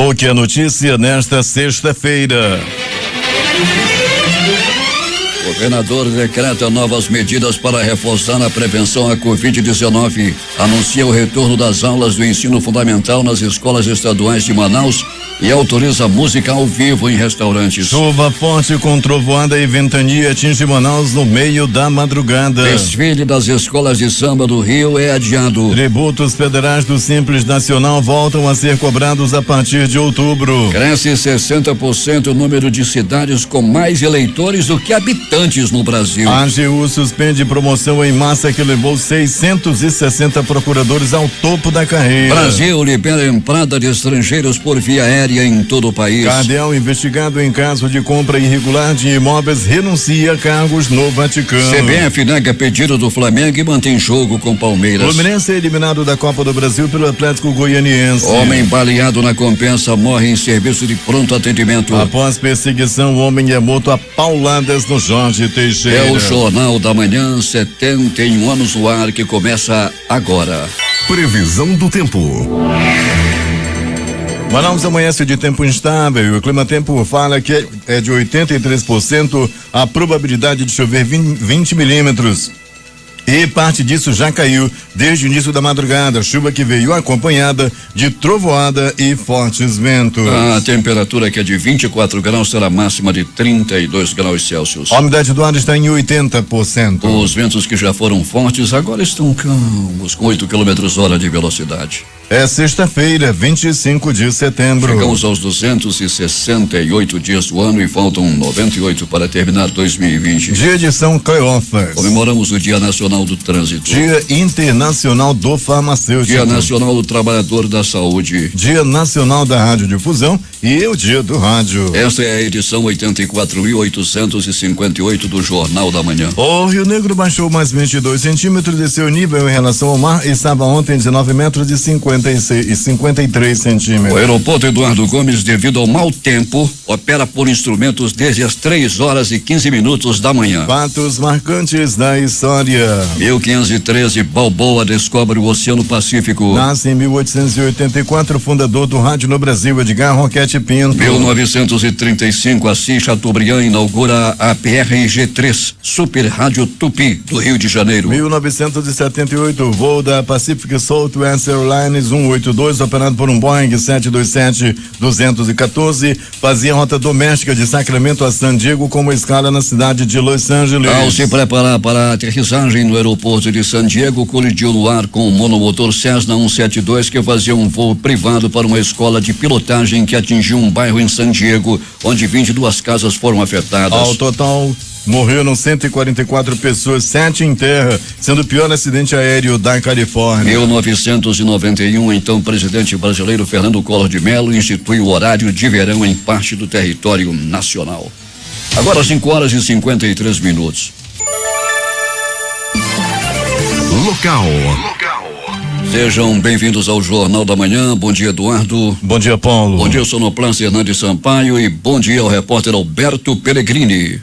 O que é notícia nesta sexta-feira? O governador decreta novas medidas para reforçar a prevenção à Covid-19. Anuncia o retorno das aulas do ensino fundamental nas escolas estaduais de Manaus e autoriza música ao vivo em restaurantes. Chuva forte com trovoada e ventania atinge Manaus no meio da madrugada. Desfile das escolas de samba do Rio é adiado. Tributos federais do Simples Nacional voltam a ser cobrados a partir de outubro. Cresce 60% o número de cidades com mais eleitores do que habitantes no Brasil. A AGU suspende promoção em massa que levou 660 procuradores ao topo da carreira. Brasil libera entrada de estrangeiros por via aérea em todo o país. Cardeal, investigado em caso de compra irregular de imóveis, renuncia a cargos no Vaticano. CBF nega pedido do Flamengo e mantém jogo com Palmeiras. Fluminense é eliminado da Copa do Brasil pelo Atlético Goianiense. Homem baleado na Compensa morre em serviço de pronto atendimento. Após perseguição, o homem é morto a pauladas no Jorge Teixeira. É o Jornal da Manhã, 71 anos no ar, que começa agora. Previsão do tempo. Manaus amanhece de tempo instável e o Climatempo fala que é de 83% a probabilidade de chover 20 milímetros. E parte disso já caiu desde o início da madrugada, chuva que veio acompanhada de trovoada e fortes ventos. A temperatura, que é de 24 graus, será máxima de 32 graus Celsius. A umidade do ar está em 80%. Os ventos, que já foram fortes, agora estão calmos, com 8 km/h de velocidade. É sexta-feira, 25 de setembro. Chegamos aos 268 dias do ano e faltam 98 para terminar 2020. Dia de São Cleófas. Comemoramos o Dia Nacional do Trânsito. Dia Internacional do Farmacêutico. Dia Nacional do Trabalhador da Saúde. Dia Nacional da Radiodifusão e o Dia do Rádio. Esta é a edição 84.858 do Jornal da Manhã. O Rio Negro baixou mais 22 centímetros de seu nível em relação ao mar e estava ontem 19 metros e 53 centímetros. O aeroporto Eduardo Gomes, devido ao mau tempo, opera por instrumentos desde as 3h15 da manhã. Fatos marcantes da história. 1513, Balboa descobre o Oceano Pacífico. Nasce em 1884, fundador do rádio no Brasil, Edgar Roquete Pinto. 1935, Assis Chateaubriand inaugura a PRG-3, Super Rádio Tupi, do Rio de Janeiro. 1978, voo da Pacific Southwest Airlines 182, operado por um Boeing 727-214, fazia rota doméstica de Sacramento a San Diego, com uma escala na cidade de Los Angeles. Ao se preparar para a aterrissagem no aeroporto de San Diego, colidiu no ar com o monomotor Cessna 172, que fazia um voo privado para uma escola de pilotagem que atingiu um bairro em San Diego, onde 22 casas foram afetadas. Ao total, morreram 144 pessoas, 7 em terra, sendo o pior acidente aéreo da Califórnia. 1991, então presidente brasileiro Fernando Collor de Mello institui o horário de verão em parte do território nacional. Agora 5h53. Local. Sejam bem-vindos ao Jornal da Manhã. Bom dia, Eduardo. Bom dia, Paulo. Bom dia, sonoplasta Hernandes Sampaio, e bom dia ao repórter Alberto Pellegrini.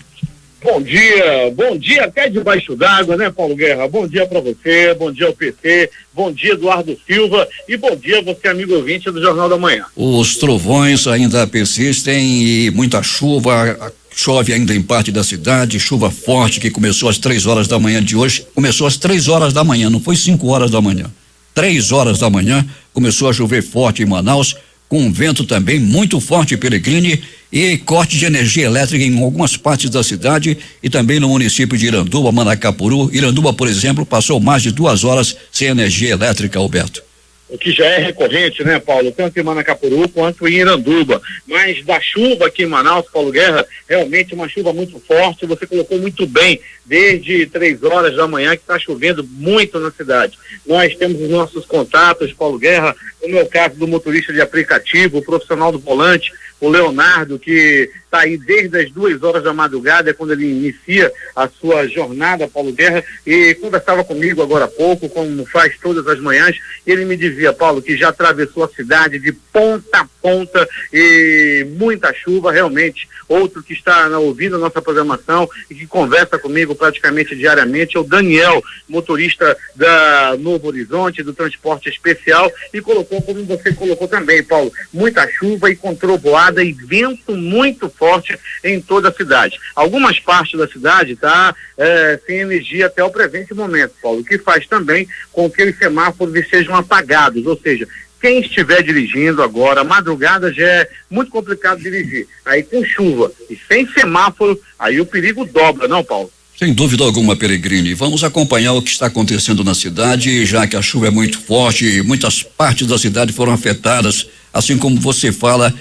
Bom dia até debaixo d'água, né, Paulo Guerra? Bom dia para você, bom dia ao PT, bom dia, Eduardo Silva, e bom dia você, amigo ouvinte do Jornal da Manhã. Os trovões ainda persistem e muita chuva. Chove ainda em parte da cidade, chuva forte que começou às 3h da manhã de hoje. Começou às 3h da manhã, não foi 5h da manhã. 3h da manhã começou a chover forte em Manaus, com um vento também muito forte, Pellegrini, e corte de energia elétrica em algumas partes da cidade e também no município de Iranduba, Manacapuru. Iranduba, por exemplo, passou mais de 2 horas sem energia elétrica, Alberto. O que já é recorrente, né, Paulo? Tanto em Manacapuru quanto em Iranduba. Mas da chuva aqui em Manaus, Paulo Guerra, realmente uma chuva muito forte. Você colocou muito bem, desde 3h da manhã, que está chovendo muito na cidade. Nós temos os nossos contatos, Paulo Guerra, como é o caso do motorista de aplicativo, o profissional do volante, o Leonardo, que está aí desde as 2 horas da madrugada, é quando ele inicia a sua jornada, Paulo Guerra, e conversava comigo agora há pouco, como faz todas as manhãs, ele me dizia, Paulo, que já atravessou a cidade de ponta a ponta e muita chuva, realmente. Outro que está ouvindo a nossa programação e que conversa comigo praticamente diariamente é o Daniel, motorista da Novo Horizonte, do transporte especial, e colocou, como você colocou também, Paulo, muita chuva e com trovoada e vento muito forte em toda a cidade. Algumas partes da cidade está sem energia até o presente momento, Paulo, o que faz também com que os semáforos sejam apagados, ou seja, quem estiver dirigindo agora, a madrugada já é muito complicado dirigir. Aí com chuva e sem semáforo, aí o perigo dobra, não, Paulo? Sem dúvida alguma, Peregrini. Vamos acompanhar o que está acontecendo na cidade, já que a chuva é muito forte e muitas partes da cidade foram afetadas, assim como você fala,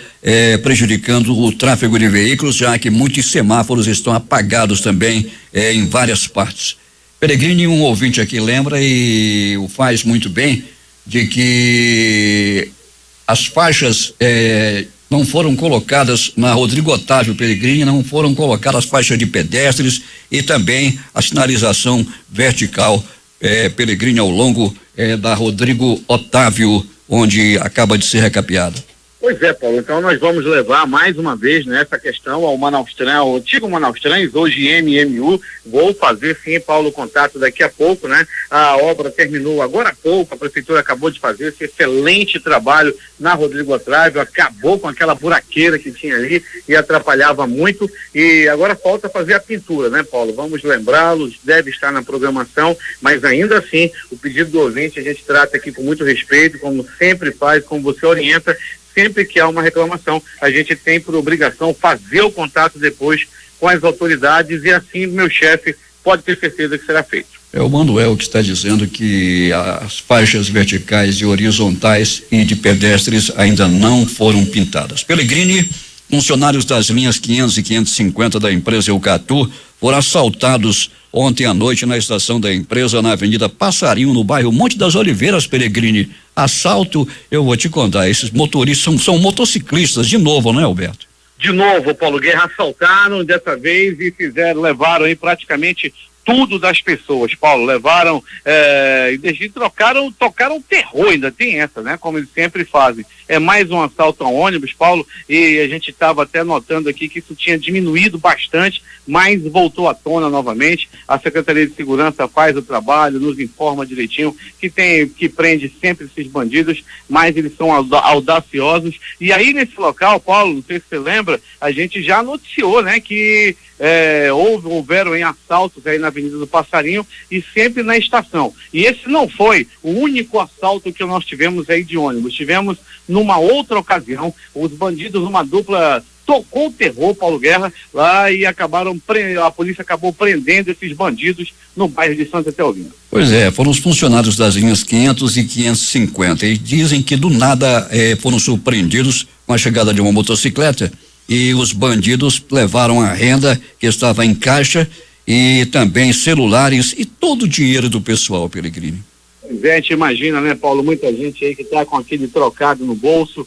prejudicando o tráfego de veículos, já que muitos semáforos estão apagados também em várias partes. Peregrini, um ouvinte aqui lembra e o faz muito bem, de que as faixas não foram colocadas na Rodrigo Otávio Peregrini, não foram colocadas as faixas de pedestres e também a sinalização vertical Peregrini ao longo da Rodrigo Otávio, onde acaba de ser recapeada. Pois é, Paulo, então nós vamos levar mais uma vez, né, essa questão ao Manaus Trans, ao antigo Manaus Trans, hoje MMU. Vou fazer sim, Paulo, contato daqui a pouco, né? A obra terminou agora há pouco, a prefeitura acabou de fazer esse excelente trabalho na Rodrigo Otávio, acabou com aquela buraqueira que tinha ali e atrapalhava muito, e agora falta fazer a pintura, né, Paulo? Vamos lembrá-los, deve estar na programação, mas ainda assim, o pedido do ouvinte a gente trata aqui com muito respeito, como sempre faz, como você orienta. Sempre que há uma reclamação, a gente tem por obrigação fazer o contato depois com as autoridades e assim meu chefe pode ter certeza que será feito. É o Manuel que está dizendo que as faixas verticais e horizontais e de pedestres ainda não foram pintadas. Peregrini, funcionários das linhas 500 e 550 da empresa Eucatu foram assaltados ontem à noite na estação da empresa na Avenida Passarinho, no bairro Monte das Oliveiras, Peregrini. Assalto, eu vou te contar, esses motoristas são motociclistas de novo, não é, Alberto? De novo, Paulo Guerra, assaltaram dessa vez e levaram aí praticamente tudo das pessoas, Paulo, levaram e tocaram terror, ainda tem essa, né, como eles sempre fazem. É mais um assalto a ônibus, Paulo, e a gente estava até notando aqui que isso tinha diminuído bastante, mas voltou à tona novamente. A Secretaria de Segurança faz o trabalho, nos informa direitinho que prende sempre esses bandidos, mas eles são audaciosos. E aí nesse local, Paulo, não sei se você lembra, a gente já noticiou, né, que houveram assaltos aí na Avenida do Passarinho e sempre na estação. E esse não foi o único assalto que nós tivemos aí de ônibus. Tivemos numa outra ocasião, os bandidos, uma dupla tocou o terror, Paulo Guerra, lá e a polícia acabou prendendo esses bandidos no bairro de Santa Teodina. Pois é, foram os funcionários das linhas 500 e 550 e dizem que do nada foram surpreendidos com a chegada de uma motocicleta e os bandidos levaram a renda que estava em caixa e também celulares e todo o dinheiro do pessoal, Peregrini. Pois é, a gente imagina, né, Paulo, muita gente aí que está com aquele trocado no bolso,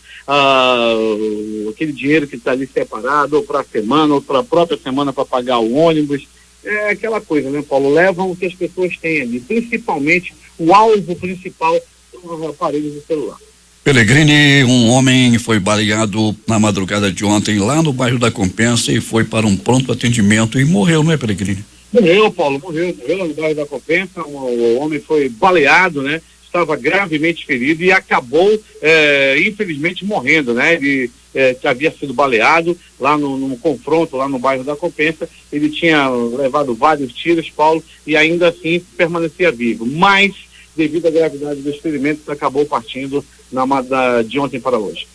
aquele dinheiro que está ali separado, ou para a semana, ou para a própria semana para pagar o ônibus. É aquela coisa, né, Paulo? Levam o que as pessoas têm ali, principalmente o alvo principal são os aparelhos de celular. Peregrini, um homem foi baleado na madrugada de ontem lá no bairro da Compensa e foi para um pronto atendimento e morreu, não é, Peregrini? Morreu, Paulo, morreu no bairro da Compensa, o homem foi baleado, né? Estava gravemente ferido e acabou, infelizmente, morrendo, né? Ele havia sido baleado lá no confronto, lá no bairro da Compensa. Ele tinha levado vários tiros, Paulo, e ainda assim permanecia vivo. Mas, devido à gravidade dos ferimentos, acabou partindo de ontem para hoje.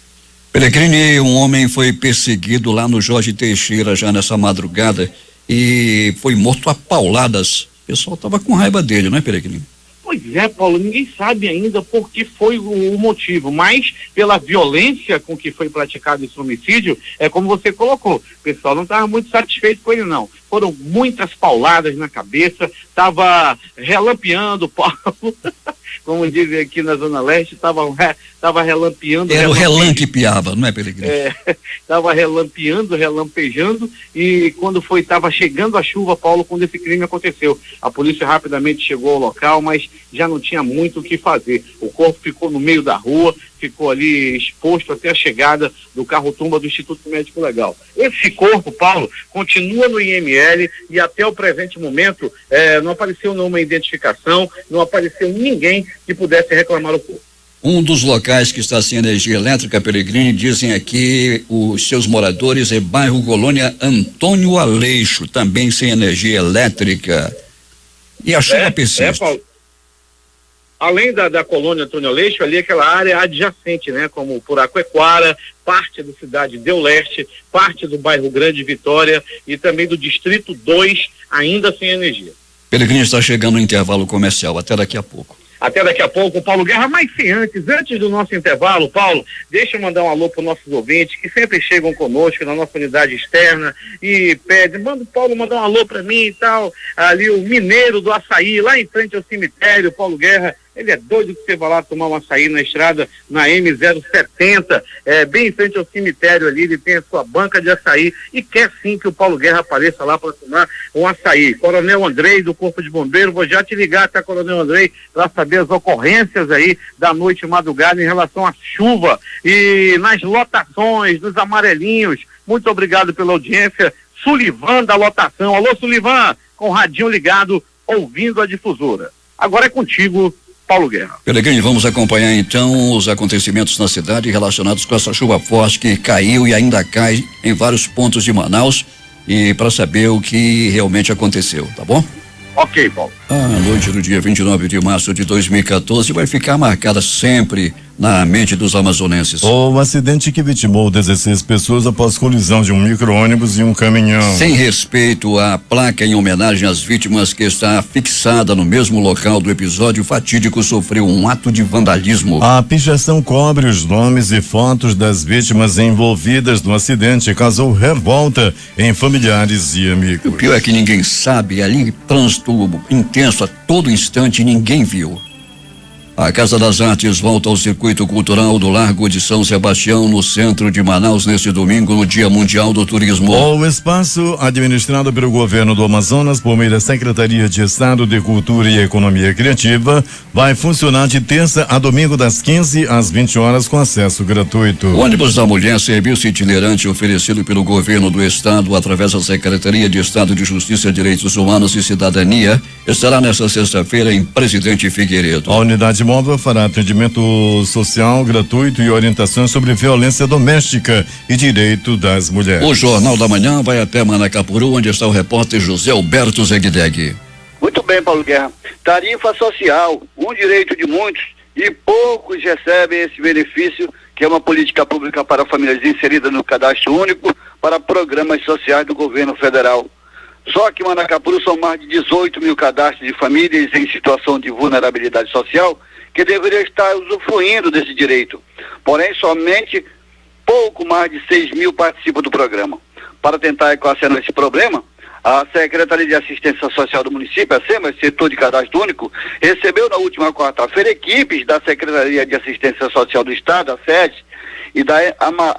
Peregrini, um homem foi perseguido lá no Jorge Teixeira já nessa madrugada e foi morto a pauladas. O pessoal estava com raiva dele, não é, Peregrini? Pois é, Paulo, ninguém sabe ainda por que foi o motivo, mas pela violência com que foi praticado esse homicídio, é como você colocou, o pessoal não estava muito satisfeito com ele não. foram muitas pauladas na cabeça, estava relampeando, Paulo, como dizem aqui na Zona Leste, estava relampeando. Era o relã que piava, não é, Peregrino? Estava relampeando, relampejando, e quando estava chegando a chuva, Paulo, quando esse crime aconteceu. A polícia rapidamente chegou ao local, mas já não tinha muito o que fazer. O corpo ficou no meio da rua, ficou ali exposto até a chegada do carro-tumba do Instituto Médico Legal. Esse corpo, Paulo, continua no IML e até o presente momento não apareceu nenhuma identificação, não apareceu ninguém que pudesse reclamar o corpo. Um dos locais que está sem energia elétrica, Peregrino, dizem aqui os seus moradores, é bairro Colônia Antônio Aleixo, também sem energia elétrica. E a chuva persiste. Paulo. Além da colônia Antônio Aleixo, ali aquela área adjacente, né? Como Puraquequara, parte da cidade de Leste, parte do bairro Grande Vitória e também do Distrito 2, ainda sem energia. Peregrino, está chegando no intervalo comercial, até daqui a pouco. Até daqui a pouco, Paulo Guerra, mas antes do nosso intervalo, Paulo, deixa eu mandar um alô para os nossos ouvintes que sempre chegam conosco na nossa unidade externa e pedem, Paulo, mandar um alô para mim e tal, ali o mineiro do açaí, lá em frente ao cemitério, Paulo Guerra, ele é doido que você vai lá tomar um açaí na estrada, na M070, bem em frente ao cemitério ali, ele tem a sua banca de açaí e quer sim que o Paulo Guerra apareça lá para tomar um açaí. Coronel Andrei, do Corpo de Bombeiros, vou já te ligar, tá, Coronel Andrei, para saber as ocorrências aí da noite e madrugada em relação à chuva e nas lotações, nos amarelinhos. Muito obrigado pela audiência. Sullivan da lotação. Alô, Sullivan, com o radinho ligado, ouvindo a difusora. Agora é contigo, Paulo Guerra. Peregrino, vamos acompanhar então os acontecimentos na cidade relacionados com essa chuva forte que caiu e ainda cai em vários pontos de Manaus, e para saber o que realmente aconteceu, tá bom? Ok, Paulo. A noite do dia 29 de março de 2014 vai ficar marcada sempre na mente dos amazonenses. O acidente que vitimou 16 pessoas após colisão de um micro-ônibus e um caminhão. Sem respeito à placa em homenagem às vítimas que está fixada no mesmo local do episódio fatídico, sofreu um ato de vandalismo. A pichação cobre os nomes e fotos das vítimas envolvidas no acidente e causou revolta em familiares e amigos. O pior é que ninguém sabe, ali trânsito intenso a todo instante, ninguém viu. A Casa das Artes volta ao circuito cultural do Largo de São Sebastião, no centro de Manaus, neste domingo, no Dia Mundial do Turismo. O espaço, administrado pelo governo do Amazonas por meio da Secretaria de Estado de Cultura e Economia Criativa, vai funcionar de terça a domingo das 15 às 20 horas com acesso gratuito. O ônibus da mulher, serviço itinerante oferecido pelo governo do estado através da Secretaria de Estado de Justiça, Direitos Humanos e Cidadania, estará nesta sexta-feira em Presidente Figueiredo. A unidade móvel fará atendimento social gratuito e orientações sobre violência doméstica e direito das mulheres. O Jornal da Manhã vai até Manacapuru, onde está o repórter José Alberto Zegdeg. Muito bem, Paulo Guerra. Tarifa social, um direito de muitos e poucos recebem esse benefício, que é uma política pública para famílias inseridas no cadastro único para programas sociais do governo federal. Só que em Manacapuru são mais de 18 mil cadastros de famílias em situação de vulnerabilidade social que deveriam estar usufruindo desse direito. Porém, somente pouco mais de 6 mil participam do programa. Para tentar equacionar esse problema, a Secretaria de Assistência Social do município, a SEMA, setor de cadastro único, recebeu na última quarta-feira equipes da Secretaria de Assistência Social do Estado, a SED, e da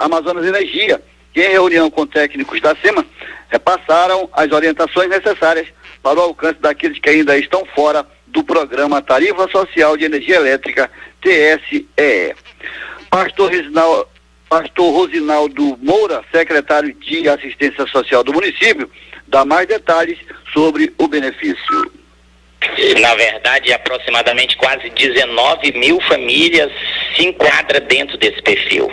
Amazonas Energia, que em reunião com técnicos da SEMA, repassaram as orientações necessárias para o alcance daqueles que ainda estão fora do programa Tarifa Social de Energia Elétrica, TSE. Pastor Rosinaldo Moura, secretário de Assistência Social do município, dá mais detalhes sobre o benefício. Na verdade, aproximadamente quase 19 mil famílias se enquadram dentro desse perfil.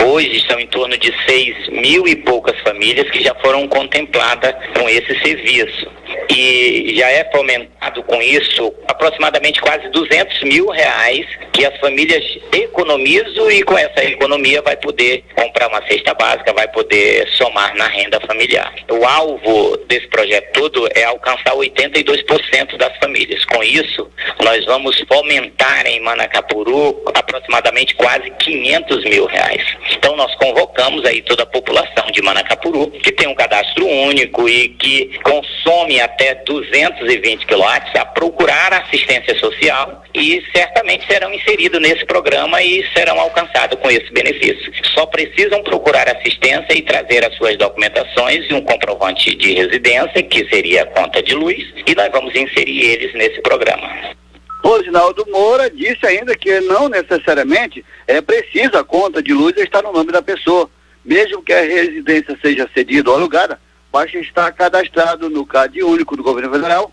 Hoje são em torno de 6 mil e poucas famílias que já foram contempladas com esse serviço. E já é fomentado com isso aproximadamente quase 200 mil reais que as famílias economizam, e com essa economia vai poder comprar uma cesta básica, vai poder somar na renda familiar. O alvo desse projeto todo é alcançar 82% das famílias. Com isso, nós vamos fomentar em Manacapuru aproximadamente quase 500 mil reais. Então nós nós convocamos aí toda a população de Manacapuru, que tem um cadastro único e que consome até 220 quilowatts, a procurar assistência social e certamente serão inseridos nesse programa e serão alcançados com esse benefício. Só precisam procurar assistência e trazer as suas documentações e um comprovante de residência, que seria a conta de luz, e nós vamos inserir eles nesse programa. Rosinaldo Moura disse ainda que não necessariamente é preciso a conta de luz estar no nome da pessoa. Mesmo que a residência seja cedida ou alugada, basta estar cadastrado no CAD único do governo federal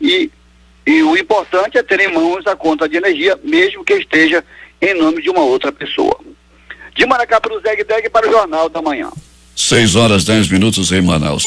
e o importante é ter em mãos a conta de energia, mesmo que esteja em nome de uma outra pessoa. De Manacapuru, Zeg para o Jornal da Manhã. 6h10 em Manaus.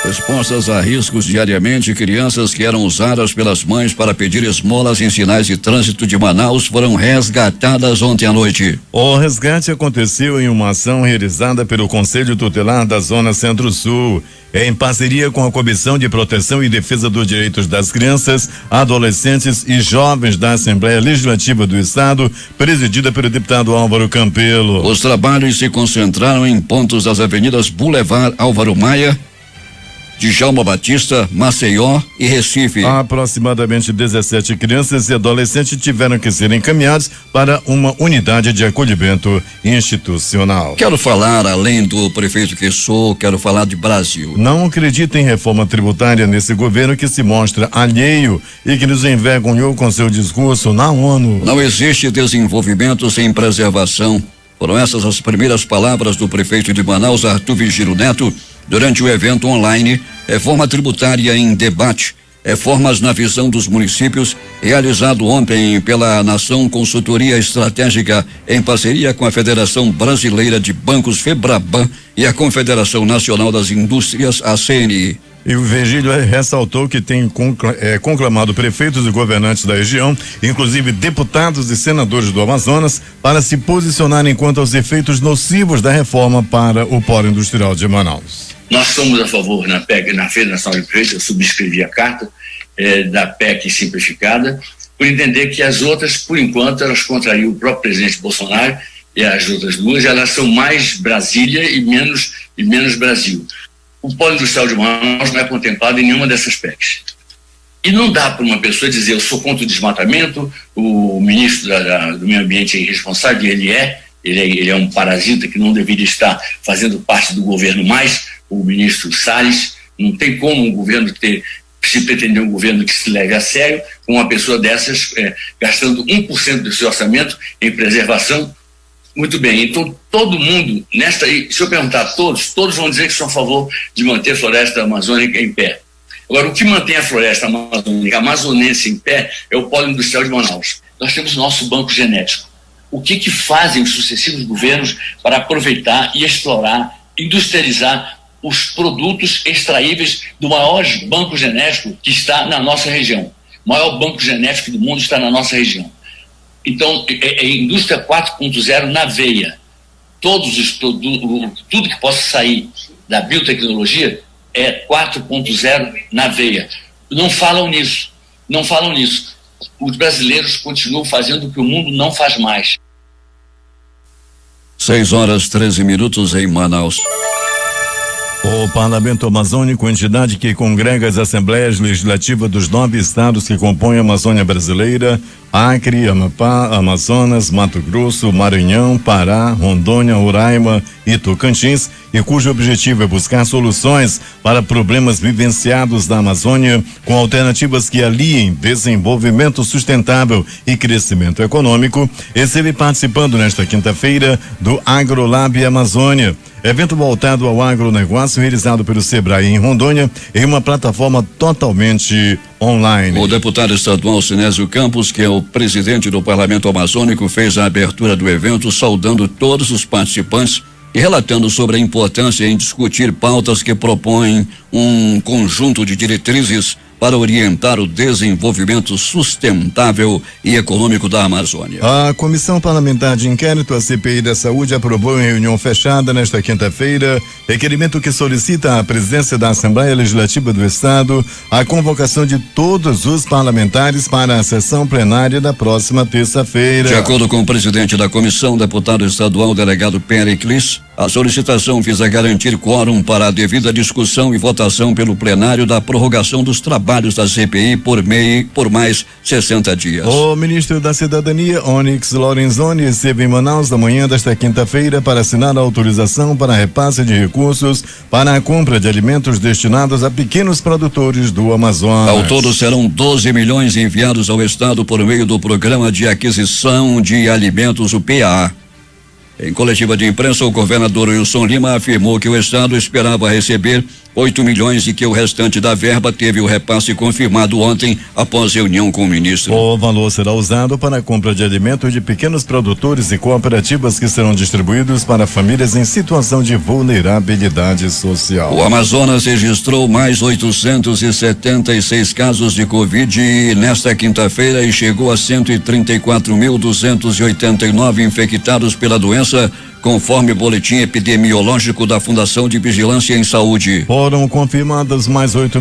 Expostas a riscos diariamente, crianças que eram usadas pelas mães para pedir esmolas em sinais de trânsito de Manaus foram resgatadas ontem à noite. O resgate aconteceu em uma ação realizada pelo Conselho Tutelar da Zona Centro-Sul, em parceria com a Comissão de Proteção e Defesa dos Direitos das Crianças, Adolescentes e Jovens da Assembleia Legislativa do Estado, presidida pelo deputado Álvaro Campelo. Os trabalhos se concentraram em pontos das avenidas Boulevard Álvaro Maia, Djalma Batista, Maceió e Recife. Aproximadamente 17 crianças e adolescentes tiveram que ser encaminhados para uma unidade de acolhimento institucional. Quero falar, além do prefeito que sou, quero falar de Brasil. Não acredita em reforma tributária nesse governo que se mostra alheio e que nos envergonhou com seu discurso na ONU. Não existe desenvolvimento sem preservação. Foram essas as primeiras palavras do prefeito de Manaus, Arthur Vigílio Neto, durante o evento online Reforma Tributária em Debate, Reformas na Visão dos Municípios, realizado ontem pela Nação Consultoria Estratégica em parceria com a Federação Brasileira de Bancos, FEBRABAN, e a Confederação Nacional das Indústrias, a CNI. E o Virgílio ressaltou que tem conclamado prefeitos e governantes da região, inclusive deputados e senadores do Amazonas, para se posicionarem quanto aos efeitos nocivos da reforma para o polo industrial de Manaus. Nós somos a favor na PEC, na Federação de Prefeitos, eu subscrevi a carta da PEC simplificada, por entender que as outras, por enquanto, elas contrariam o próprio presidente Bolsonaro, e as outras duas, elas são mais Brasília e menos Brasil. O polo industrial de Manaus não é contemplado em nenhuma dessas PECs. E não dá para uma pessoa dizer, eu sou contra o desmatamento, o ministro do meio ambiente é irresponsável, ele é um parasita que não deveria estar fazendo parte do governo mais, o ministro Salles. Não tem como um governo se pretender um governo que se leve a sério com uma pessoa dessas gastando 1% do seu orçamento em preservação. Muito bem, então todo mundo, se eu perguntar a todos vão dizer que são a favor de manter a floresta amazônica em pé. Agora, o que mantém a floresta amazonense em pé é o polo industrial de Manaus. Nós temos o nosso banco genético. O que fazem os sucessivos governos para aproveitar e explorar, industrializar os produtos extraíveis do maior banco genético que está na nossa região? O maior banco genético do mundo está na nossa região. Então, é indústria 4.0 na veia. Todos os produtos, tudo que possa sair da biotecnologia é 4.0 na veia. Não falam nisso. Os brasileiros continuam fazendo o que o mundo não faz mais. 6h13 em Manaus. O Parlamento Amazônico, entidade que congrega as Assembleias Legislativas dos 9 estados que compõem a Amazônia Brasileira, Acre, Amapá, Amazonas, Mato Grosso, Maranhão, Pará, Rondônia, Roraima e Tocantins, e cujo objetivo é buscar soluções para problemas vivenciados na Amazônia com alternativas que aliem desenvolvimento sustentável e crescimento econômico, esteve participando nesta quinta-feira do AgroLab Amazônia, evento voltado ao agronegócio realizado pelo Sebrae em Rondônia em uma plataforma totalmente online. O deputado estadual Sinésio Campos, que é o presidente do Parlamento Amazônico, fez a abertura do evento saudando todos os participantes e relatando sobre a importância em discutir pautas que propõem um conjunto de diretrizes para orientar o desenvolvimento sustentável e econômico da Amazônia. A Comissão Parlamentar de Inquérito, a CPI da Saúde, aprovou em reunião fechada nesta quinta-feira requerimento que solicita à presidência da Assembleia Legislativa do Estado a convocação de todos os parlamentares para a sessão plenária da próxima terça-feira. De acordo com o presidente da comissão, deputado estadual delegado Pericles, a solicitação visa garantir quórum para a devida discussão e votação pelo plenário da prorrogação dos trabalhos da CPI por mais 60 dias. O ministro da Cidadania, Onyx Lorenzoni, esteve em Manaus na manhã desta quinta-feira para assinar a autorização para repasse de recursos para a compra de alimentos destinados a pequenos produtores do Amazonas. Ao todo serão 12 milhões enviados ao estado por meio do Programa de Aquisição de Alimentos, o PA. Em coletiva de imprensa, o governador Wilson Lima afirmou que o estado esperava receber 8 milhões e que o restante da verba teve o repasse confirmado ontem após reunião com o ministro. O valor será usado para a compra de alimentos de pequenos produtores e cooperativas que serão distribuídos para famílias em situação de vulnerabilidade social. O Amazonas registrou mais 876 casos de Covid nesta quinta-feira e chegou a 134.289 infectados pela doença, conforme o boletim epidemiológico da Fundação de Vigilância em Saúde. Foram confirmadas mais 8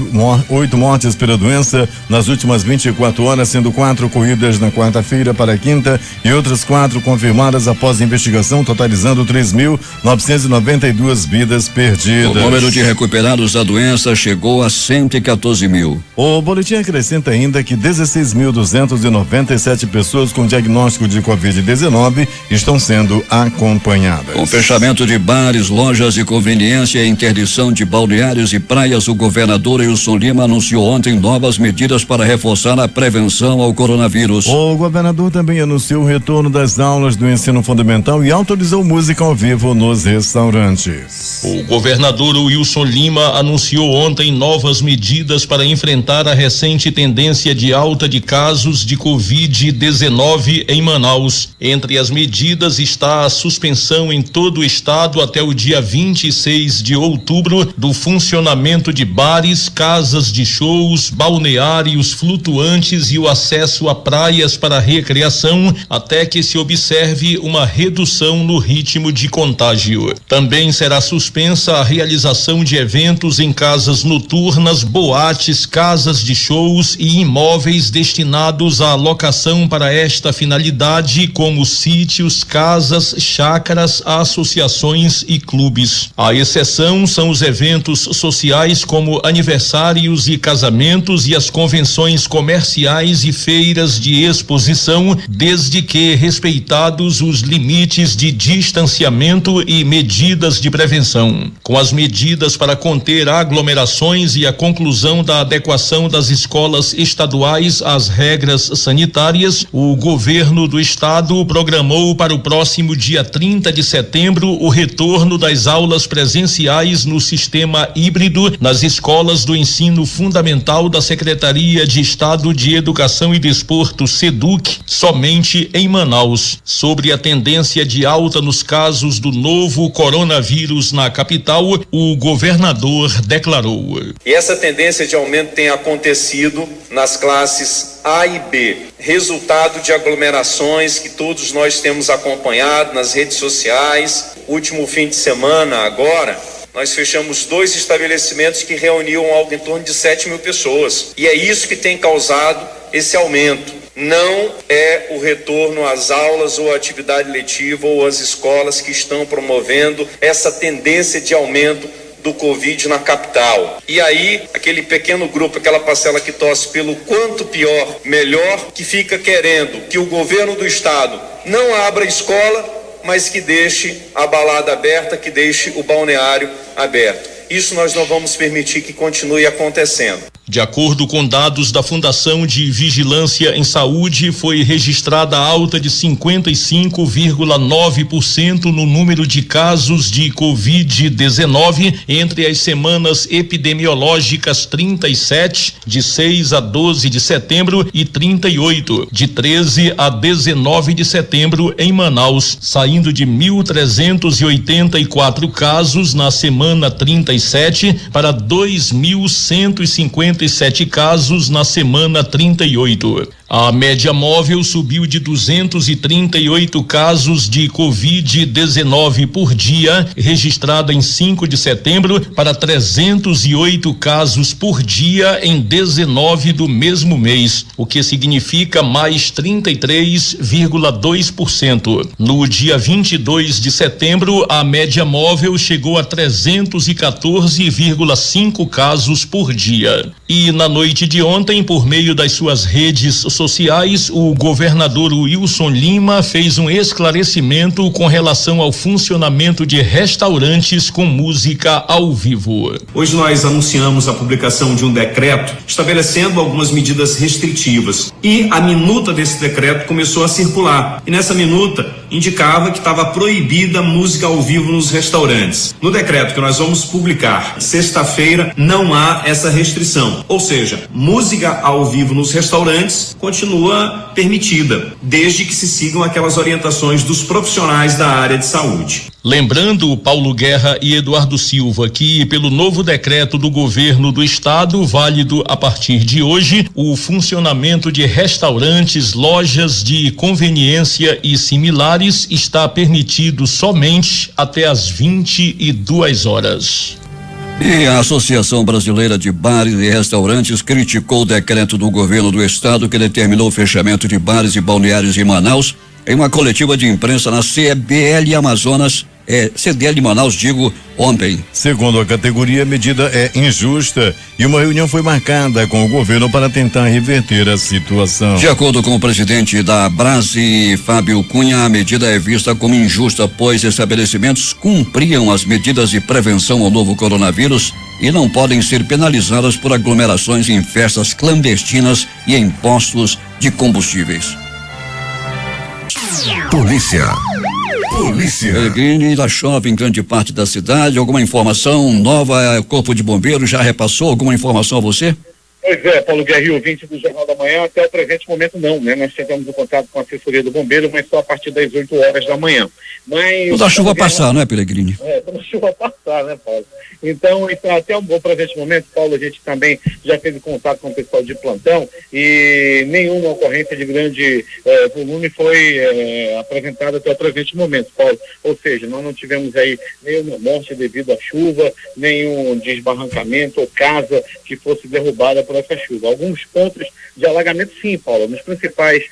mortes pela doença nas últimas 24 horas, sendo 4 ocorridas na quarta-feira para a quinta e outras 4 confirmadas após investigação, totalizando 3.992 vidas perdidas. O número de recuperados da doença chegou a 114 mil. O boletim acrescenta ainda que 16.297 pessoas com diagnóstico de Covid-19 estão sendo acompanhadas. Com fechamento de bares, lojas de conveniência e interdição de balneários e praias, o governador Wilson Lima anunciou ontem novas medidas para reforçar a prevenção ao coronavírus. O governador também anunciou o retorno das aulas do ensino fundamental e autorizou música ao vivo nos restaurantes. O governador Wilson Lima anunciou ontem novas medidas para enfrentar a recente tendência de alta de casos de Covid-19 em Manaus. Entre as medidas está a suspensão em todo o estado até o dia 26 de outubro do funcionamento de bares, casas de shows, balneários flutuantes e o acesso a praias para recreação, até que se observe uma redução no ritmo de contágio. Também será suspensa a realização de eventos em casas noturnas, boates, casas de shows e imóveis destinados à locação para esta finalidade, como sítios, casas, chácaras, associações e clubes. A exceção são os eventos sociais como aniversários e casamentos e as convenções comerciais e feiras de exposição, desde que respeitados os limites de distanciamento e medidas de prevenção. Com as medidas para conter aglomerações e a conclusão da adequação das escolas estaduais às regras sanitárias, o governo do estado programou para o próximo dia 30 de setembro o retorno das aulas presenciais no sistema híbrido nas escolas do ensino fundamental da Secretaria de Estado de Educação e Desporto, SEDUC, somente em Manaus. Sobre a tendência de alta nos casos do novo coronavírus na capital, o governador declarou: e essa tendência de aumento tem acontecido nas classes A e B, resultado de aglomerações que todos nós temos acompanhado nas redes sociais. Último fim de semana agora, nós fechamos 2 estabelecimentos que reuniam algo em torno de 7.000 pessoas. E é isso que tem causado esse aumento. Não é o retorno às aulas ou à atividade letiva ou às escolas que estão promovendo essa tendência de aumento do Covid na capital. E aí, aquele pequeno grupo, aquela parcela que torce pelo quanto pior, melhor, que fica querendo que o governo do estado não abra a escola, mas que deixe a balada aberta, que deixe o balneário aberto. Isso nós não vamos permitir que continue acontecendo. De acordo com dados da Fundação de Vigilância em Saúde, foi registrada alta de 55,9% no número de casos de Covid-19 entre as semanas epidemiológicas 37, de 6 a 12 de setembro, e 38, de 13 a 19 de setembro em Manaus, saindo de 1.384 casos na semana 37 para 2.150 57 casos na semana 38. A média móvel subiu de 238 casos de Covid-19 por dia, registrada em 5 de setembro, para 308 casos por dia em 19 do mesmo mês, o que significa mais 33,2%. No dia 22 de setembro, a média móvel chegou a 314,5 casos por dia. E na noite de ontem, por meio das suas redes sociais, o governador Wilson Lima fez um esclarecimento com relação ao funcionamento de restaurantes com música ao vivo. Hoje nós anunciamos a publicação de um decreto estabelecendo algumas medidas restritivas e a minuta desse decreto começou a circular e nessa minuta indicava que estava proibida música ao vivo nos restaurantes. No decreto que nós vamos publicar sexta-feira não há essa restrição, ou seja, música ao vivo nos restaurantes continua permitida, desde que se sigam aquelas orientações dos profissionais da área de saúde. Lembrando, Paulo Guerra e Eduardo Silva, que pelo novo decreto do governo do estado, válido a partir de hoje, o funcionamento de restaurantes, lojas de conveniência e similares está permitido somente até às 22 horas. E a Associação Brasileira de Bares e Restaurantes criticou o decreto do governo do estado que determinou o fechamento de bares e balneários em Manaus em uma coletiva de imprensa na CBL Amazonas, CDL de Manaus, ontem. Segundo a categoria, a medida é injusta e uma reunião foi marcada com o governo para tentar reverter a situação. De acordo com o presidente da Brase, Fábio Cunha, a medida é vista como injusta, pois estabelecimentos cumpriam as medidas de prevenção ao novo coronavírus e não podem ser penalizadas por aglomerações em festas clandestinas e em postos de combustíveis. Polícia. Ainda chove em grande parte da cidade. Alguma informação nova? O Corpo de Bombeiros já repassou alguma informação a você? Pois é, Paulo Guerra, ouvinte do Jornal da Manhã, até o presente momento não, né? Nós tivemos o contato com a assessoria do bombeiro, mas só a partir das 8 horas da manhã. Mas quando a chuva passar, não é, Peregrini? Quando a chuva passar, né, Paulo? Então, até o presente momento, Paulo, a gente também já teve contato com o pessoal de plantão e nenhuma ocorrência de grande volume foi apresentada até o presente momento, Paulo. Ou seja, nós não tivemos aí nenhuma morte devido à chuva, nenhum desbarrancamento ou casa que fosse derrubada por essa chuva. Alguns pontos de alagamento, sim, Paulo, nos principais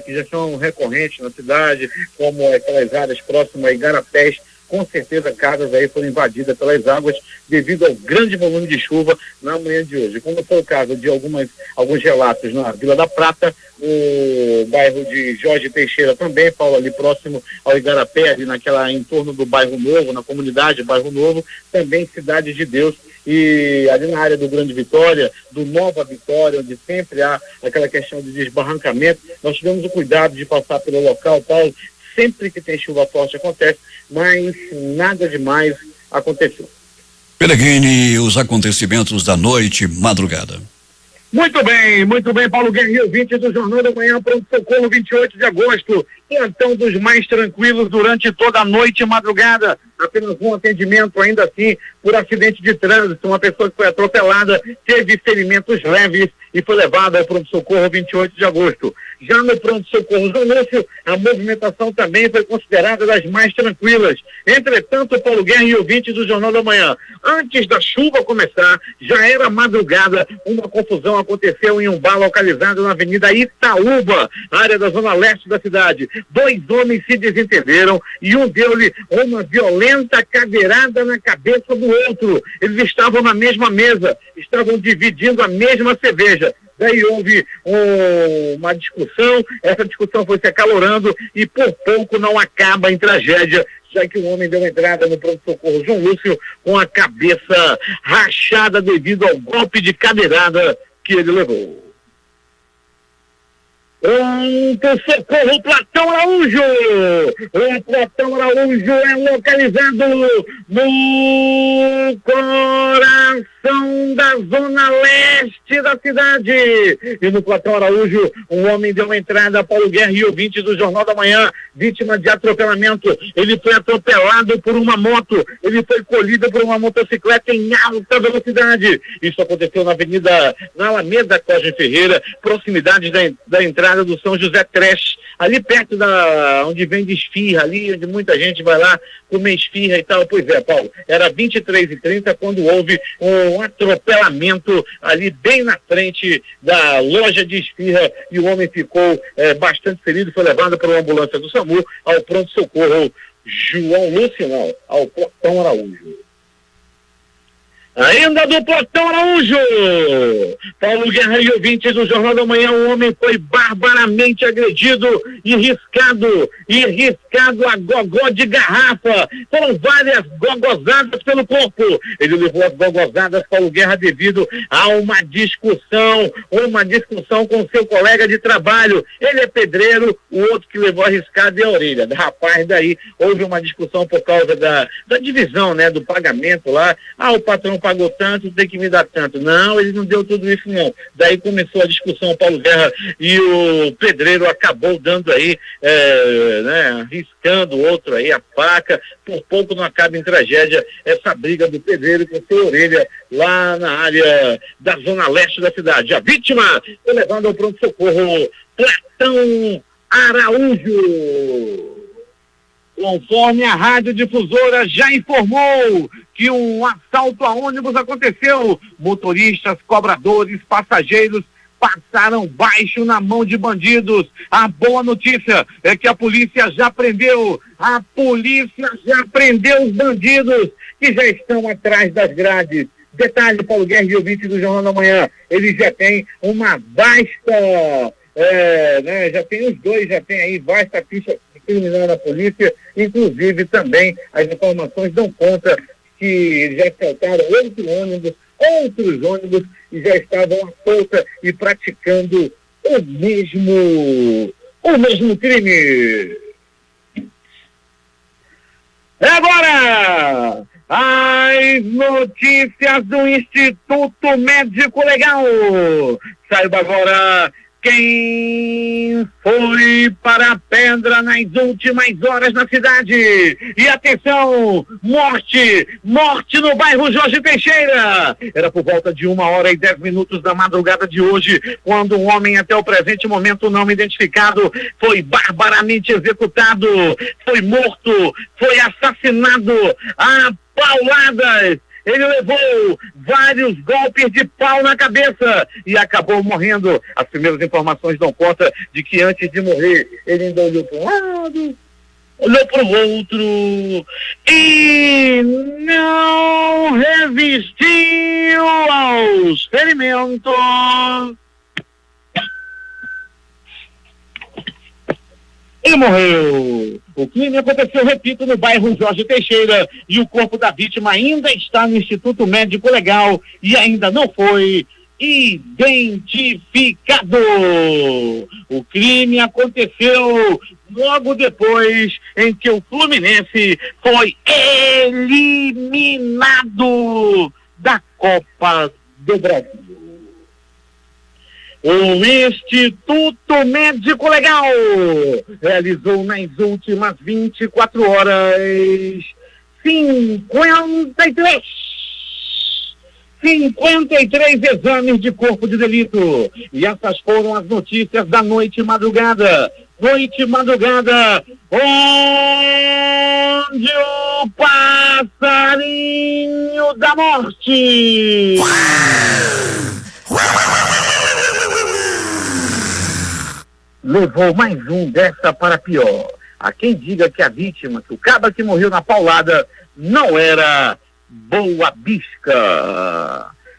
que já são recorrentes na cidade, como aquelas áreas próximas a Igarapés, com certeza casas aí foram invadidas pelas águas devido ao grande volume de chuva na manhã de hoje. Como foi o caso de alguns relatos na Vila da Prata, o bairro de Jorge Teixeira também, Paulo, ali próximo ao Igarapé, ali em torno do Bairro Novo, na comunidade Bairro Novo, também Cidade de Deus, e ali na área do Grande Vitória, do Nova Vitória, onde sempre há aquela questão de desbarrancamento, nós tivemos o cuidado de passar pelo local, Paulo. Sempre que tem chuva forte acontece, mas nada demais aconteceu. Peregrini, os acontecimentos da noite, madrugada. Muito bem, Paulo Guerra, ouvinte do Jornal da Manhã, pronto-socorro, 28 de agosto, plantão dos mais tranquilos durante toda a noite e madrugada. Apenas um atendimento, ainda assim, por acidente de trânsito. Uma pessoa que foi atropelada, teve ferimentos leves e foi levada ao pronto-socorro 28 de agosto. Já no pronto-socorro João Lúcio, a movimentação também foi considerada das mais tranquilas. Entretanto, Paulo Guerra e ouvinte do Jornal da Manhã, antes da chuva começar, já era madrugada, uma confusão aconteceu em um bar localizado na Avenida Itaúba, área da zona leste da cidade. 2 homens se desentenderam e um deu-lhe uma violenta cadeirada na cabeça do outro. Eles estavam na mesma mesa, estavam dividindo a mesma cerveja. Daí houve uma discussão, essa discussão foi se acalorando e por pouco não acaba em tragédia, já que o homem deu entrada no pronto-socorro João Lúcio com a cabeça rachada devido ao golpe de cadeirada que ele levou. Pronto-socorro Platão Araújo! O Platão Araújo é localizado no coração atenção da zona leste da cidade. E no Platão Araújo, um homem deu uma entrada a Paulo Guerra e ouvinte do Jornal da Manhã, vítima de atropelamento. Ele foi atropelado por uma moto, ele foi colhido por uma motocicleta em alta velocidade. Isso aconteceu na Alameda Cosme Ferreira, proximidade da entrada do São José Creche, ali perto onde vende esfirra, ali onde muita gente vai lá comer esfirra e tal. Pois é, Paulo, era 23h30 quando houve um atropelamento ali bem na frente da loja de esfirra e o homem ficou bastante ferido, foi levado para uma ambulância do SAMU ao pronto-socorro João Lúcio, ao Platão Araújo. Ainda do Platão Araújo, Paulo Guerra e ouvintes do Jornal da Manhã, um homem foi barbaramente agredido e riscado a gogó de garrafa. Foram várias gogozadas pelo corpo. Ele levou as gogozadas, Paulo Guerra, devido a uma discussão com seu colega de trabalho. Ele é pedreiro, o outro que levou a riscada é a orelha. Rapaz, daí houve uma discussão por causa da divisão, né, do pagamento lá. O patrão pagou tanto, tem que me dar tanto. Não, ele não deu tudo isso, não. Daí começou a discussão, Paulo Guerra, e o pedreiro acabou dando aí, riscando o outro aí, a faca. Por pouco não acaba em tragédia essa briga do pedreiro com sua orelha lá na área da zona leste da cidade. A vítima foi levada ao pronto-socorro Platão Araújo. Conforme a radiodifusora já informou que um assalto a ônibus aconteceu, motoristas, cobradores, passageiros passaram baixo na mão de bandidos. A boa notícia é que a polícia já prendeu os bandidos que já estão atrás das grades. Detalhe, Paulo Guerra e ouvinte do Jornal da Manhã, eles já têm uma vasta, já tem aí vasta ficha criminal na polícia, inclusive também as informações dão conta que já assaltaram outros ônibus e já estavam à solta e praticando o mesmo crime. Agora, as notícias do Instituto Médico Legal. Saiba agora quem foi para a pedra nas últimas horas na cidade. E atenção, morte no bairro Jorge Teixeira. Era por volta de 1h10 da madrugada de hoje, quando um homem até o presente momento não identificado foi barbaramente executado, foi morto, foi assassinado a pauladas. Ele levou vários golpes de pau na cabeça e acabou morrendo. As primeiras informações dão conta de que antes de morrer, ele ainda olhou para um lado, olhou para o outro e não resistiu aos ferimentos. E morreu. O crime aconteceu, repito, no bairro Jorge Teixeira e o corpo da vítima ainda está no Instituto Médico Legal e ainda não foi identificado. O crime aconteceu logo depois em que o Fluminense foi eliminado da Copa do Brasil. O Instituto Médico Legal realizou nas últimas 24 horas 53 exames de corpo de delito. E essas foram as notícias da noite e madrugada. Noite e madrugada, onde o passarinho da morte levou mais um dessa para pior. Há quem diga que a vítima, que o cabra que morreu na paulada, não era Boa Bisca.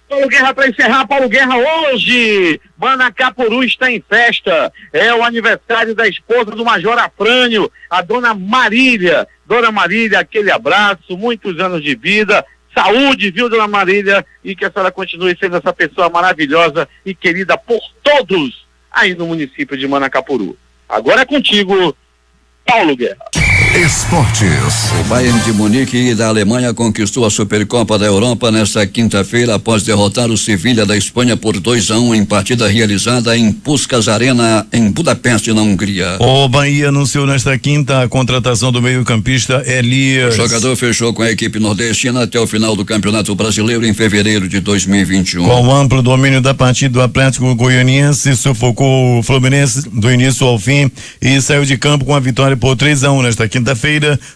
Paulo Guerra, para encerrar, Paulo Guerra, hoje, Manacapuru está em festa. É o aniversário da esposa do Major Afrânio, a Dona Marília. Dona Marília, aquele abraço, muitos anos de vida, saúde, viu, Dona Marília, e que a senhora continue sendo essa pessoa maravilhosa e querida por todos aí no município de Manacapuru. Agora é contigo, Paulo Guerra. Esportes. O Bayern de Munique da Alemanha conquistou a Supercopa da Europa nesta quinta-feira após derrotar o Sevilha da Espanha por 2-1 em partida realizada em Puskás Arena em Budapeste, na Hungria. O Bahia anunciou nesta quinta a contratação do meio-campista Elias. O jogador fechou com a equipe nordestina até o final do Campeonato Brasileiro em fevereiro de 2021. Com o amplo domínio da partida, o Atlético Goianiense sufocou o Fluminense do início ao fim e saiu de campo com a vitória por 3-1 nesta quinta-feira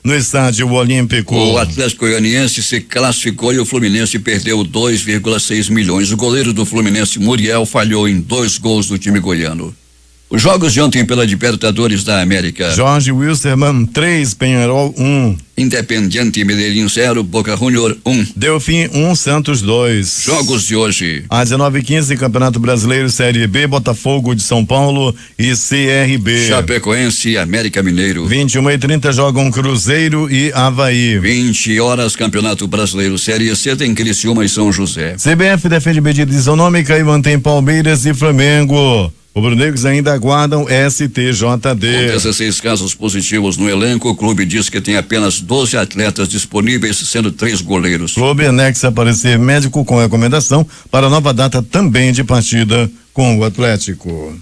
no estádio Olímpico. O Atlético Goianiense se classificou e o Fluminense perdeu 2,6 milhões. O goleiro do Fluminense, Muriel, falhou em 2 gols do time goiano. Os jogos de ontem pela Libertadores da América. Jorge Wilstermann 3, Peñarol 1. Independiente Medellín 0, Boca Junior 1. Delfim 1, Santos 2. Jogos de hoje. Às 19h15, Campeonato Brasileiro Série B, Botafogo de São Paulo e CRB. Chapecoense e América Mineiro. 21h30 jogam Cruzeiro e Avaí. 20 horas, Campeonato Brasileiro Série C tem Criciúma e São José. CBF defende medida isonômica e mantém Palmeiras e Flamengo. Os rubro-negros ainda aguardam STJD. Com 16 casos positivos no elenco, o clube diz que tem apenas 12 atletas disponíveis, sendo 3 goleiros. O clube anexa parecer médico com recomendação para nova data também de partida com o Atlético.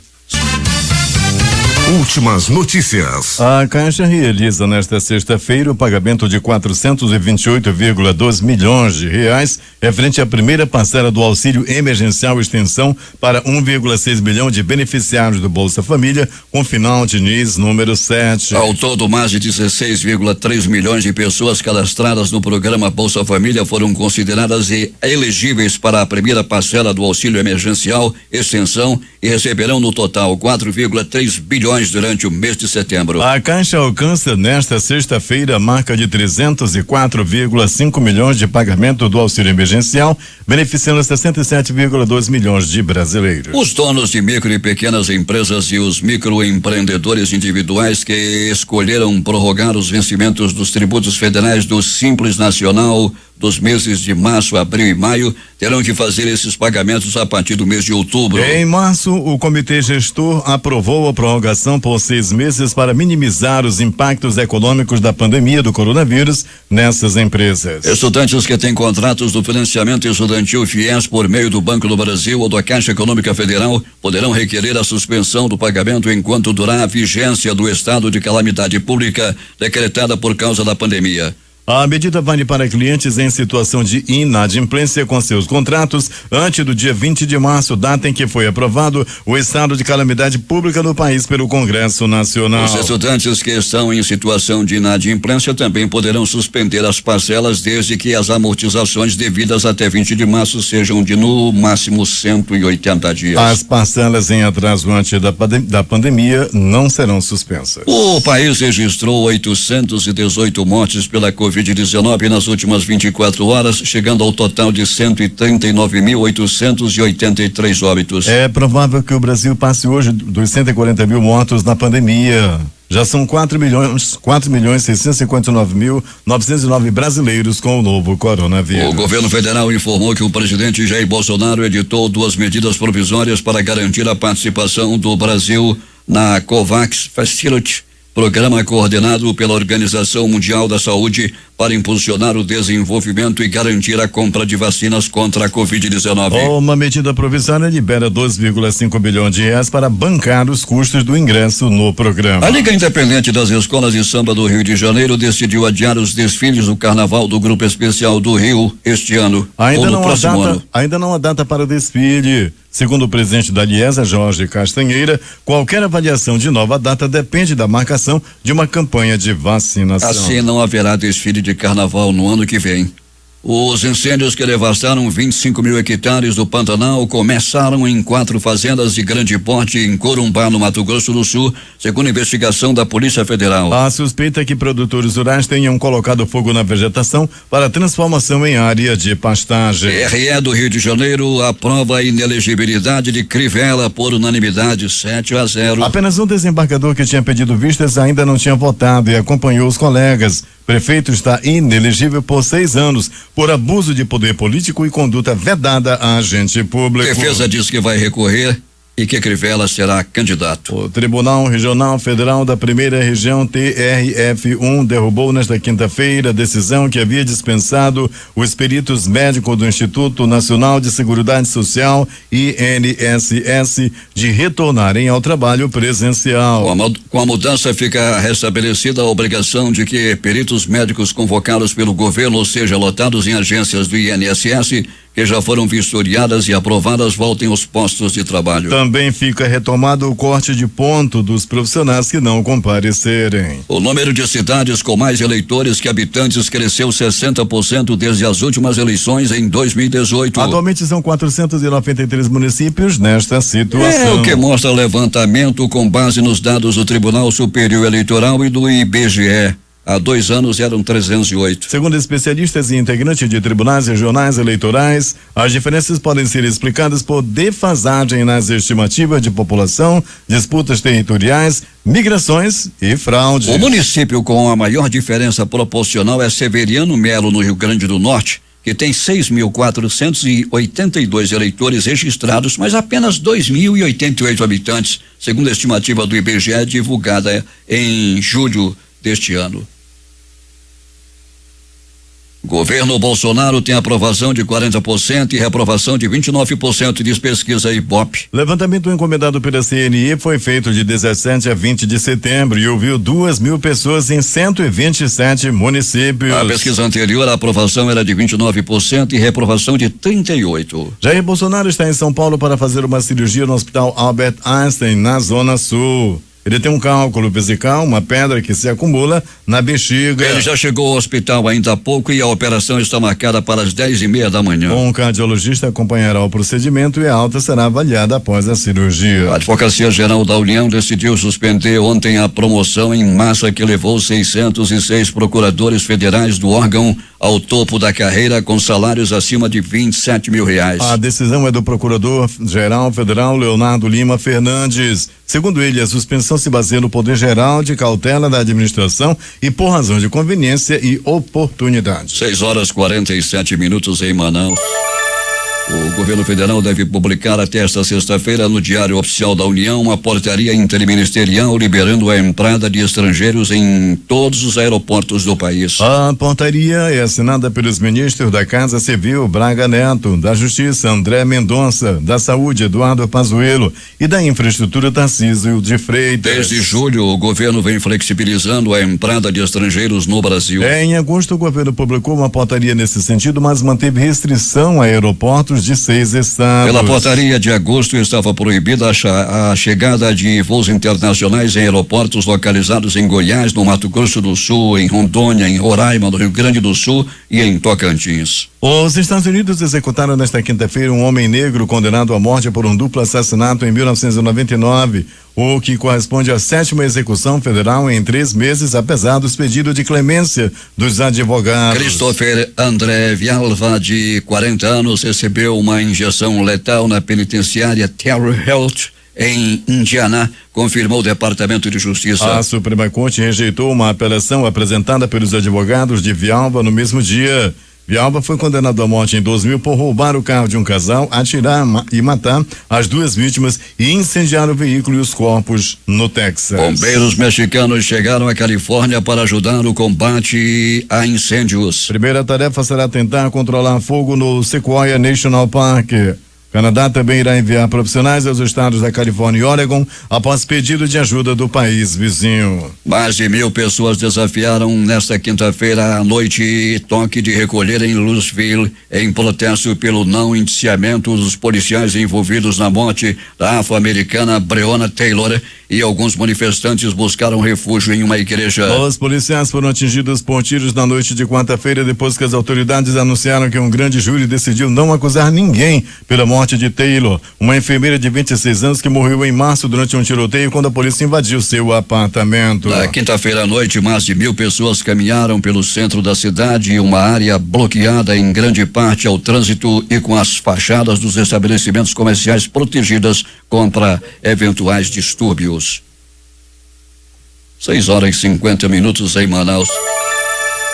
Últimas notícias. A Caixa realiza nesta sexta-feira o pagamento de 428,2 milhões de reais referente à primeira parcela do auxílio emergencial extensão para 1,6 milhão de beneficiários do Bolsa Família com final de NIS número 7. Ao todo, mais de 16,3 milhões de pessoas cadastradas no programa Bolsa Família foram consideradas e elegíveis para a primeira parcela do auxílio emergencial extensão e receberão no total 4,3 bilhões durante o mês de setembro. A Caixa alcança nesta sexta-feira a marca de 304,5 milhões de pagamento do auxílio emergencial, beneficiando 67,2 milhões de brasileiros. Os donos de micro e pequenas empresas e os microempreendedores individuais que escolheram prorrogar os vencimentos dos tributos federais do Simples Nacional dos meses de março, abril e maio terão que fazer esses pagamentos a partir do mês de outubro. Em março, o Comitê Gestor aprovou a prorrogação por 6 meses para minimizar os impactos econômicos da pandemia do coronavírus nessas empresas. Estudantes que têm contratos do financiamento estudantil FIES por meio do Banco do Brasil ou da Caixa Econômica Federal poderão requerer a suspensão do pagamento enquanto durar a vigência do estado de calamidade pública decretada por causa da pandemia. A medida vale para clientes em situação de inadimplência com seus contratos antes do dia 20 de março, data em que foi aprovado o estado de calamidade pública no país pelo Congresso Nacional. Os estudantes que estão em situação de inadimplência também poderão suspender as parcelas desde que as amortizações devidas até 20 de março sejam de no máximo 180 dias. As parcelas em atraso antes da pandemia não serão suspensas. O país registrou 818 mortes pela Covid-19 nas últimas 24 horas, chegando ao total de 139.883 óbitos. É provável que o Brasil passe hoje dos 140 mil mortos na pandemia. Já são 4.659.909 brasileiros com o novo coronavírus. O governo federal informou que o presidente Jair Bolsonaro editou 2 medidas provisórias para garantir a participação do Brasil na COVAX Facility, programa coordenado pela Organização Mundial da Saúde para impulsionar o desenvolvimento e garantir a compra de vacinas contra a Covid-19. Uma medida provisória libera 2,5 bilhões de reais para bancar os custos do ingresso no programa. A Liga Independente das Escolas de Samba do Rio de Janeiro decidiu adiar os desfiles do Carnaval do Grupo Especial do Rio este ano ou no próximo ano. Ainda não há data para o desfile. Segundo o presidente da Liesa, Jorge Castanheira, qualquer avaliação de nova data depende da marcação de uma campanha de vacinação. Assim não haverá desfile de carnaval no ano que vem. Os incêndios que devastaram 25 mil hectares do Pantanal começaram em 4 fazendas de grande porte em Corumbá, no Mato Grosso do Sul, segundo investigação da Polícia Federal. A suspeita é que produtores rurais tenham colocado fogo na vegetação para transformação em área de pastagem. TRE do Rio de Janeiro aprova a inelegibilidade de Crivella por unanimidade 7-0. Apenas um desembargador que tinha pedido vistas ainda não tinha votado e acompanhou os colegas. Prefeito está inelegível por 6 anos por abuso de poder político e conduta vedada a agente público. Defesa diz que vai recorrer e que Crivella será candidato. O Tribunal Regional Federal da Primeira Região, TRF1, derrubou nesta quinta-feira a decisão que havia dispensado os peritos médicos do Instituto Nacional de Seguridade Social, INSS, de retornarem ao trabalho presencial. Com a mudança fica restabelecida a obrigação de que peritos médicos convocados pelo governo, ou seja, lotados em agências do INSS, que já foram vistoriadas e aprovadas, voltem aos postos de trabalho. Também fica retomado o corte de ponto dos profissionais que não comparecerem. O número de cidades com mais eleitores que habitantes cresceu 60% desde as últimas eleições em 2018. Atualmente são 493 municípios nesta situação. É o que mostra o levantamento com base nos dados do Tribunal Superior Eleitoral e do IBGE. Há 2 anos eram 308. Segundo especialistas e integrantes de tribunais regionais eleitorais, as diferenças podem ser explicadas por defasagem nas estimativas de população, disputas territoriais, migrações e fraude. O município com a maior diferença proporcional é Severiano Melo, no Rio Grande do Norte, que tem 6.482 eleitores registrados, mas apenas 2.088 habitantes, segundo a estimativa do IBGE divulgada em julho deste ano. Governo Bolsonaro tem aprovação de 40% e reprovação de 29%, diz pesquisa Ibope. Levantamento encomendado pela CNI foi feito de 17 a 20 de setembro e ouviu 2.000 pessoas em 127 municípios. A pesquisa anterior, a aprovação era de 29% e reprovação de 38%. Jair Bolsonaro está em São Paulo para fazer uma cirurgia no Hospital Albert Einstein, na Zona Sul. Ele tem um cálculo vesical, uma pedra que se acumula na bexiga. Ele já chegou ao hospital ainda há pouco e a operação está marcada para as 10:30 da manhã. Um cardiologista acompanhará o procedimento e a alta será avaliada após a cirurgia. A Advocacia Geral da União decidiu suspender ontem a promoção em massa que levou 606 procuradores federais do órgão ao topo da carreira com salários acima de R$27 mil. A decisão é do Procurador-Geral Federal Leonardo Lima Fernandes. Segundo ele, a suspensão se baseia no poder geral de cautela da administração e por razão de conveniência e oportunidade. 6:47 em Manaus. O governo federal deve publicar até esta sexta-feira no Diário Oficial da União uma portaria interministerial liberando a entrada de estrangeiros em todos os aeroportos do país. A portaria é assinada pelos ministros da Casa Civil, Braga Neto, da Justiça, André Mendonça, da Saúde, Eduardo Pazuello, e da Infraestrutura, Tarcísio de Freitas. Desde julho, o governo vem flexibilizando a entrada de estrangeiros no Brasil. Em agosto, o governo publicou uma portaria nesse sentido, mas manteve restrição a aeroportos de 6 estados. Pela portaria de agosto estava proibida a chegada de voos internacionais em aeroportos localizados em Goiás, no Mato Grosso do Sul, em Rondônia, em Roraima, no Rio Grande do Sul e em Tocantins. Os Estados Unidos executaram nesta quinta-feira um homem negro condenado à morte por um duplo assassinato em 1999, o que corresponde à 7ª execução federal em 3 meses, apesar dos pedidos de clemência dos advogados. Christopher André Vialva, de 40 anos, recebeu uma injeção letal na penitenciária Terre Haute, em Indiana, confirmou o Departamento de Justiça. A Suprema Corte rejeitou uma apelação apresentada pelos advogados de Vialva no mesmo dia. Vialva foi condenado à morte em 2000 por roubar o carro de um casal, atirar e matar as 2 vítimas e incendiar o veículo e os corpos no Texas. Bombeiros mexicanos chegaram à Califórnia para ajudar no combate a incêndios. Primeira tarefa será tentar controlar fogo no Sequoia National Park. O Canadá também irá enviar profissionais aos estados da Califórnia e Oregon após pedido de ajuda do país vizinho. Mais de 1.000 pessoas desafiaram nesta quinta-feira à noite toque de recolher em Louisville em protesto pelo não indiciamento dos policiais envolvidos na morte da afro-americana Breonna Taylor, e alguns manifestantes buscaram refúgio em uma igreja. Os policiais foram atingidos por tiros na noite de quarta-feira depois que as autoridades anunciaram que um grande júri decidiu não acusar ninguém pela morte de Taylor, uma enfermeira de 26 anos que morreu em março durante um tiroteio quando a polícia invadiu seu apartamento. Na quinta-feira à noite, mais de 1.000 pessoas caminharam pelo centro da cidade e uma área bloqueada em grande parte ao trânsito e com as fachadas dos estabelecimentos comerciais protegidas contra eventuais distúrbios. 6:50 em Manaus.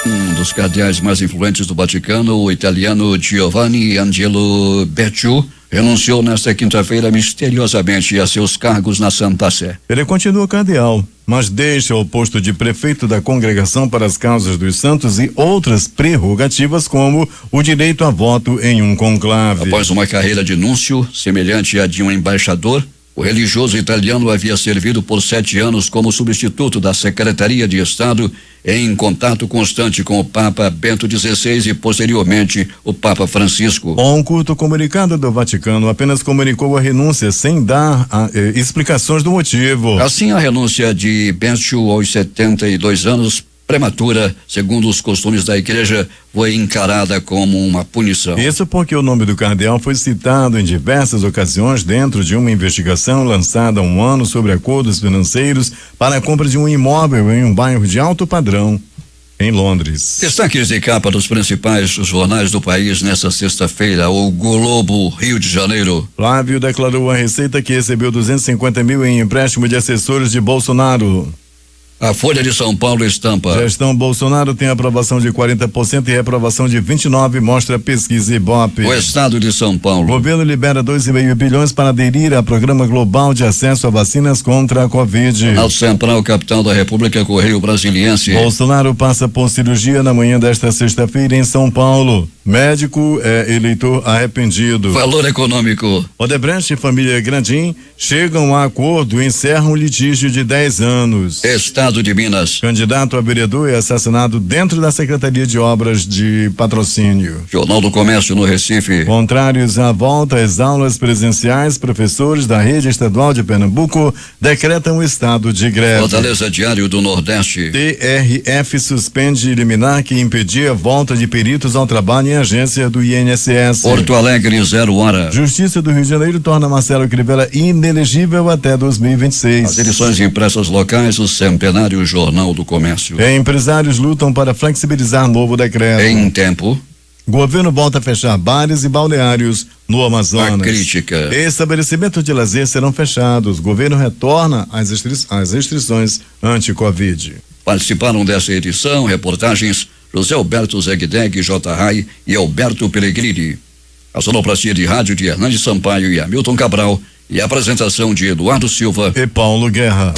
Um dos cardeais mais influentes do Vaticano, o italiano Giovanni Angelo Becciu, renunciou nesta quinta-feira misteriosamente a seus cargos na Santa Sé. Ele continua cardeal, mas deixa o posto de prefeito da Congregação para as Causas dos Santos e outras prerrogativas, como o direito a voto em um conclave. Após uma carreira de núncio semelhante à de um embaixador, o religioso italiano havia servido por 7 anos como substituto da Secretaria de Estado, em contato constante com o Papa Bento XVI e, posteriormente, o Papa Francisco. Um curto comunicado do Vaticano apenas comunicou a renúncia sem dar explicações do motivo. Assim, a renúncia de Bento aos 72 anos, prematura, segundo os costumes da igreja, foi encarada como uma punição. Isso porque o nome do cardeal foi citado em diversas ocasiões dentro de uma investigação lançada há um ano sobre acordos financeiros para a compra de um imóvel em um bairro de alto padrão em Londres. Destaques de capa dos principais jornais do país nesta sexta-feira. O Globo, Rio de Janeiro. Flávio declarou à Receita que recebeu 250 mil em empréstimo de assessores de Bolsonaro. A Folha de São Paulo estampa. Gestão Bolsonaro tem aprovação de 40% e reprovação de 29%, mostra pesquisa Ibope. O Estado de São Paulo. Governo libera 2,5 bilhões para aderir a programa global de acesso a vacinas contra a Covid. Ao Central, capital da República, Correio Brasiliense. Bolsonaro passa por cirurgia na manhã desta sexta-feira em São Paulo. Médico é eleitor arrependido. Valor econômico. Odebrecht e família Grandim chegam a acordo e encerram litígio de 10 anos. Estado de Minas. Candidato a vereador é assassinado dentro da Secretaria de Obras de Patrocínio. Jornal do Comércio no Recife. Contrários à volta às aulas presenciais, professores da rede estadual de Pernambuco decretam estado de greve. Fortaleza Diário do Nordeste. TRF suspende liminar que impedia a volta de peritos ao trabalho em agência do INSS. Porto Alegre, 0 hora. Justiça do Rio de Janeiro torna Marcelo Crivella inelegível até 2026. As edições impressas locais, o Centenário Jornal do Comércio. Empresários lutam para flexibilizar novo decreto. Em tempo. Governo volta a fechar bares e balneários no Amazonas. A crítica. Estabelecimentos de lazer serão fechados. Governo retorna às restrições anti-Covid. Participaram dessa edição reportagens José Alberto Zegdeg, J. Rai e Alberto Pellegrini. A sonoplastia de rádio de Hernandes Sampaio e Hamilton Cabral e a apresentação de Eduardo Silva e Paulo Guerra.